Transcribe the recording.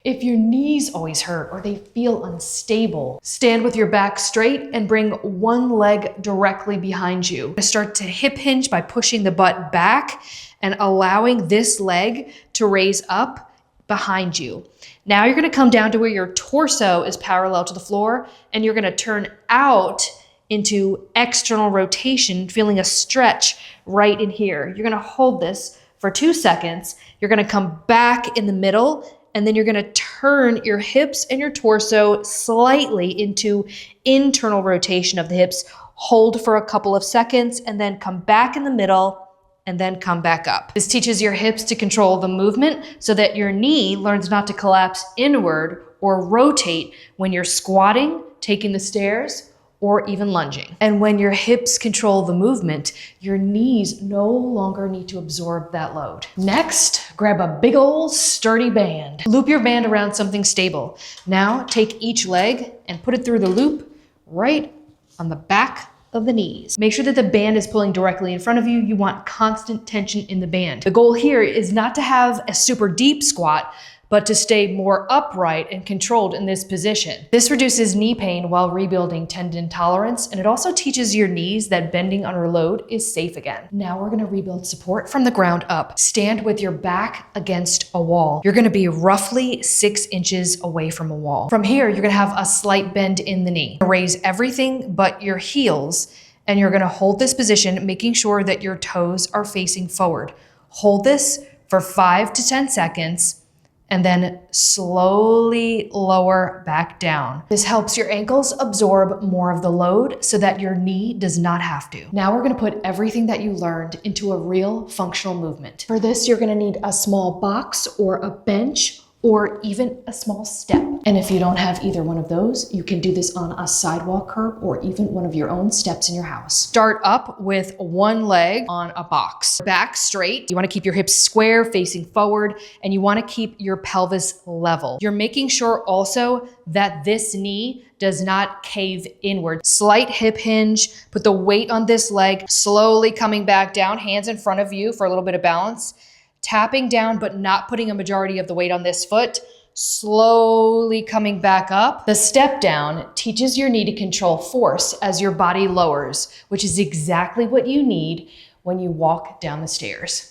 If your knees always hurt or they feel unstable, stand with your back straight and bring one leg directly behind you. Start to hip hinge by pushing the butt back and allowing this leg to raise up behind you. Now you're gonna come down to where your torso is parallel to the floor and you're gonna turn out into external rotation, feeling a stretch right in here. You're gonna hold this for 2 seconds. You're gonna come back in the middle and then you're gonna turn your hips and your torso slightly into internal rotation of the hips. Hold for a couple of seconds and then come back in the middle and then come back up. This teaches your hips to control the movement so that your knee learns not to collapse inward or rotate when you're squatting, taking the stairs, or even lunging. And when your hips control the movement, your knees no longer need to absorb that load. Next, grab a big old sturdy band. Loop your band around something stable. Now take each leg and put it through the loop right on the back of the knees. Make sure that the band is pulling directly in front of you. You want constant tension in the band. The goal here is not to have a super deep squat, but to stay more upright and controlled in this position. This reduces knee pain while rebuilding tendon tolerance, and it also teaches your knees that bending under load is safe again. Now we're gonna rebuild support from the ground up. Stand with your back against a wall. You're gonna be roughly 6 inches away from a wall. From here, you're gonna have a slight bend in the knee. Raise everything but your heels, and you're gonna hold this position, making sure that your toes are facing forward. Hold this for 5 to 10 seconds, and then slowly lower back down. This helps your ankles absorb more of the load so that your knee does not have to. Now we're gonna put everything that you learned into a real functional movement. For this, you're gonna need a small box or a bench or even a small step. And if you don't have either one of those, you can do this on a sidewalk curb or even one of your own steps in your house. Start up with one leg on a box. Back straight. You wanna keep your hips square, facing forward, and you wanna keep your pelvis level. You're making sure also that this knee does not cave inward. Slight hip hinge, put the weight on this leg, slowly coming back down, hands in front of you for a little bit of balance. Tapping down, but not putting a majority of the weight on this foot. Slowly coming back up. The step down teaches your knee to control force as your body lowers, which is exactly what you need when you walk down the stairs.